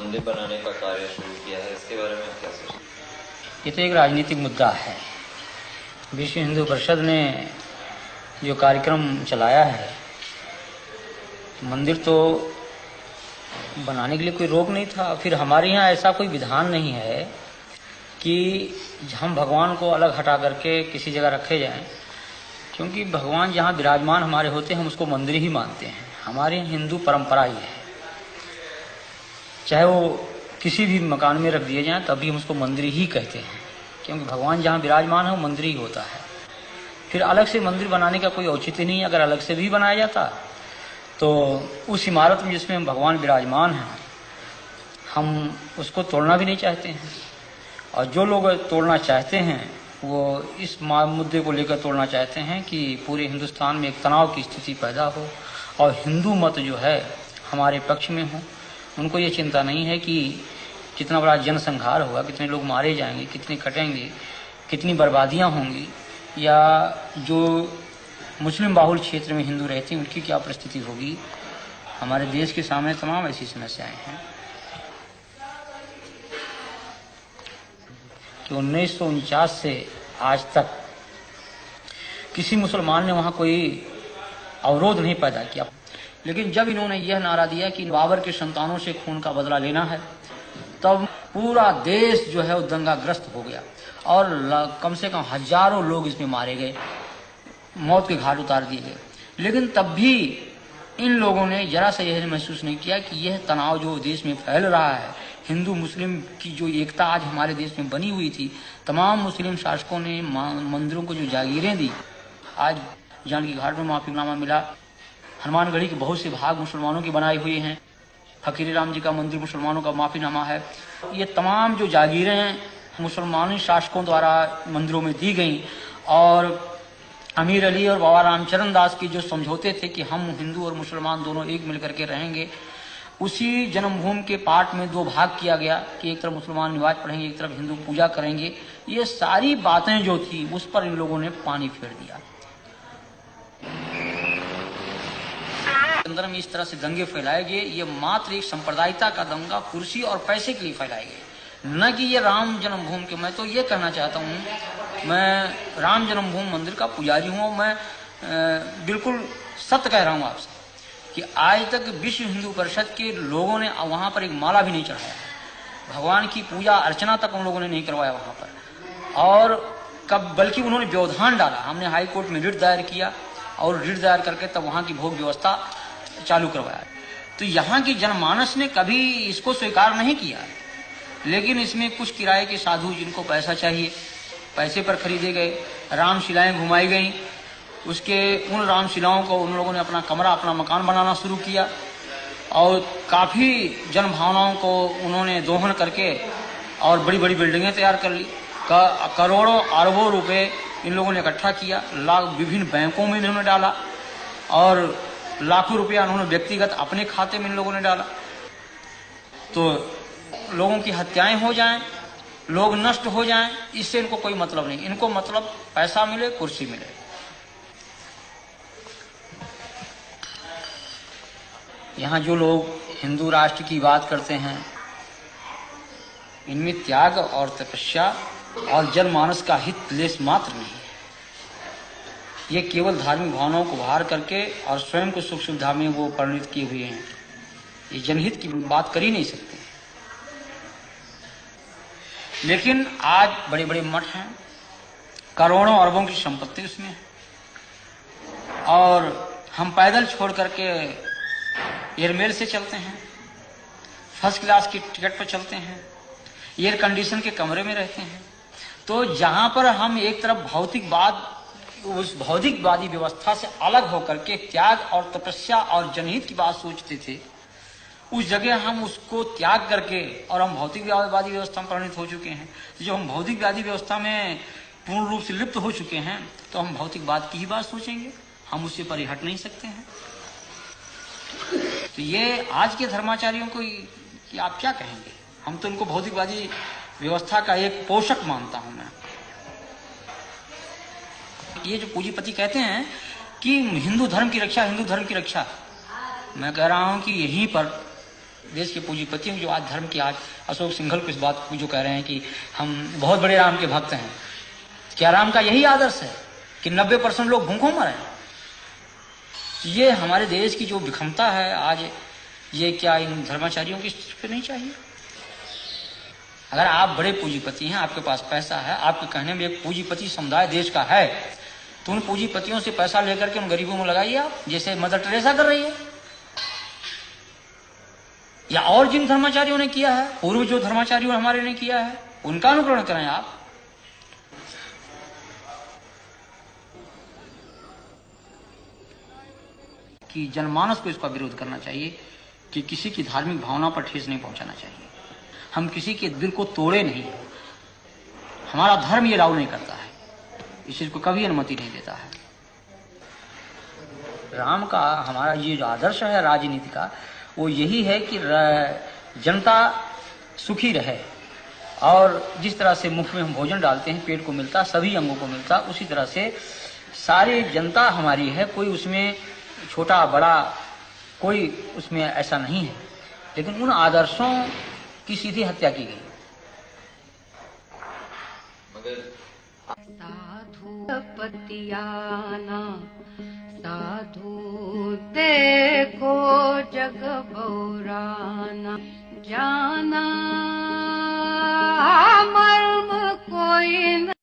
मंदिर बनाने का कार्य शुरू किया है, इसके बारे में क्या सोचते हैं? ये तो एक राजनीतिक मुद्दा है। विश्व हिंदू परिषद ने जो कार्यक्रम चलाया है, मंदिर तो बनाने के लिए कोई रोक नहीं था। फिर हमारे यहाँ ऐसा कोई विधान नहीं है कि हम भगवान को अलग हटा करके किसी जगह रखे जाएं, क्योंकि भगवान जहाँ विराजमान हमारे होते हैं हम उसको मंदिर ही मानते हैं। हमारे हिंदू परंपरा ही है, चाहे वो किसी भी मकान में रख दिए जाएं तभी हम उसको मंदिर ही कहते हैं, क्योंकि भगवान जहाँ विराजमान है वो मंदिर ही होता है। फिर अलग से मंदिर बनाने का कोई औचित्य नहीं। अगर अलग से भी बनाया जाता तो उस इमारत में जिसमें भगवान विराजमान हैं हम उसको तोड़ना भी नहीं चाहते हैं। और जो लोग तोड़ना चाहते हैं वो इस मुद्दे को लेकर तोड़ना चाहते हैं कि पूरे हिंदुस्तान में एक तनाव की स्थिति पैदा हो और हिंदू मत जो है हमारे पक्ष में हो। उनको ये चिंता नहीं है कि कितना बड़ा जनसंहार होगा, कितने लोग मारे जाएंगे, कितने कटेंगे, कितनी बर्बादियां होंगी, या जो मुस्लिम बाहुल क्षेत्र में हिंदू रहते हैं उनकी क्या परिस्थिति होगी। हमारे देश के सामने तमाम ऐसी समस्याएं हैं कि 1949 से आज तक किसी मुसलमान ने वहां कोई अवरोध नहीं पैदा किया। लेकिन जब इन्होंने यह नारा दिया कि बाबर के संतानों से खून का बदला लेना है, तब पूरा देश जो है वो दंगाग्रस्त हो गया और कम से कम हजारों लोग इसमें मारे गए, मौत के घाट उतार दिए गए। लेकिन तब भी इन लोगों ने जरा सा यह महसूस नहीं किया कि यह तनाव जो देश में फैल रहा है, हिंदू मुस्लिम की जो एकता आज हमारे देश में बनी हुई थी, तमाम मुस्लिम शासकों ने मंदिरों को जो जागीरें दी। आज जानकी घाट में माफीनामा मिला, हनुमानगढ़ी के बहुत से भाग मुसलमानों की बनाई हुई हैं, फकीर राम जी का मंदिर मुसलमानों का माफीनामा है। ये तमाम जो जागीरें मुसलमानी शासकों द्वारा मंदिरों में दी गई और अमीर अली और बाबा रामचरण दास की जो समझौते थे कि हम हिंदू और मुसलमान दोनों एक मिलकर के रहेंगे, उसी जन्मभूमि के पाठ में दो भाग किया गया कि एक तरफ मुसलमान नमाज पढ़ेंगे, एक तरफ हिंदू पूजा करेंगे। ये सारी बातें जो थी उस पर इन लोगों ने पानी फेर दिया। अंदर में इस तरह से दंगे फैलाए गए, ये मात्र एक सांप्रदायिकता का दंगा कुर्सी और पैसे के लिए फैलाए गए, न कि ये राम जन्मभूमि के। मैं तो ये कहना चाहता हूँ, मैं राम जन्मभूमि मंदिर का पुजारी हूँ। मैं बिल्कुल सत्य कह रहा हूँ आपसे कि आज तक विश्व हिंदू परिषद के लोगों ने वहाँ पर एक माला भी नहीं चढ़ाया, भगवान की पूजा अर्चना तक उन लोगों ने नहीं करवाया वहाँ पर। और कब बल्कि उन्होंने व्यवधान डाला। हमने हाई कोर्ट में रिट दायर किया और रिट दायर करके तब वहाँ की भोग व्यवस्था चालू करवाया। तो यहाँ की जनमानस ने कभी इसको स्वीकार नहीं किया। लेकिन इसमें कुछ किराए के साधु जिनको पैसा चाहिए, पैसे पर खरीदे गए, रामशिलाएं घुमाई गई। उसके उन रामशिलाओं को उन लोगों ने अपना कमरा, अपना मकान बनाना शुरू किया और काफ़ी जनभावनाओं को उन्होंने दोहन करके और बड़ी बड़ी बिल्डिंगें तैयार कर ली। करोड़ों अरबों रुपए इन लोगों ने इकट्ठा किया, विभिन्न बैंकों में इन्होंने डाला और लाखों रुपया उन्होंने व्यक्तिगत अपने खाते में इन लोगों ने डाला। तो लोगों की हत्याएं हो जाएं, लोग नष्ट हो जाएं, इससे इनको कोई मतलब नहीं। इनको मतलब पैसा मिले, कुर्सी मिले। यहाँ जो लोग हिंदू राष्ट्र की बात करते हैं, इनमें त्याग और तपस्या और जनमानस का हित लेस मात्र नहीं है। ये केवल धार्मिक भावनाओं को बाहर करके और स्वयं को सुख सुविधा में वो परिणित किए हुए हैं। ये जनहित की बात कर ही नहीं सकते। लेकिन आज बड़े बड़े मठ हैं, करोड़ों अरबों की संपत्ति उसमें है, और हम पैदल छोड़ करके एयरमेल से चलते हैं, फर्स्ट क्लास की टिकट पर चलते हैं, एयर कंडीशन के कमरे में रहते हैं। तो जहां पर हम एक तरफ भौतिकवाद, उस भौतिकवादी व्यवस्था से अलग होकर के त्याग और तपस्या और जनहित की बात सोचते थे, उस जगह हम उसको त्याग करके और हम भौतिकवादी व्यवस्था में परिणित हो चुके हैं। जब हम भौतिकवादी व्यवस्था में पूर्ण रूप से लिप्त हो चुके हैं तो हम भौतिकवाद की ही बात सोचेंगे, हम उससे परे हट नहीं सकते हैं। तो ये आज के धर्माचार्यों को कि आप क्या कहेंगे? हम तो इनको भौतिकवादी व्यवस्था का एक पोषक मानता हूं मैं। ये जो पूंजीपति कहते हैं कि हिंदू धर्म की रक्षा, हिंदू धर्म की रक्षा, मैं कह रहा हूं कि यहीं पर देश के पूंजीपतियों जो आज धर्म की आज अशोक सिंघल को इस बात को जो कह रहे हैं कि हम बहुत बड़े राम के भक्त हैं, क्या राम का यही आदर्श है कि 90% लोग भूखों मरे? ये हमारे देश की जो विषमता है आज, ये क्या इन धर्माचार्यों की पे नहीं चाहिए? अगर आप बड़े पूंजीपति हैं, आपके पास पैसा है, आपके कहने में एक पूंजीपति समुदाय देश का है, तो उन पूंजीपतियों से पैसा लेकर के उन गरीबों में लगाइए आप, जैसे मदर टेरेसा कर रही है, या और जिन धर्माचार्यों ने किया है, पूर्व जो धर्माचार्यों हमारे ने किया है, उनका अनुकरण करें आप। कि जनमानस को इसका विरोध करना चाहिए कि किसी की धार्मिक भावना पर ठेस नहीं पहुंचाना चाहिए। हम किसी के दिल को तोड़े नहीं, हमारा धर्म ये राव नहीं करता है, इस चीज को कभी अनुमति नहीं देता है। राम का हमारा ये जो आदर्श है राजनीति का, वो यही है कि जनता सुखी रहे, और जिस तरह से मुख में हम भोजन डालते हैं पेट को मिलता, सभी अंगों को मिलता, उसी तरह से सारी जनता हमारी है, कोई उसमें छोटा बड़ा कोई उसमें ऐसा नहीं है। लेकिन उन आदर्शों की सीधी हत्या की गई। साधु पतियाना साधु देखो जग बौराना,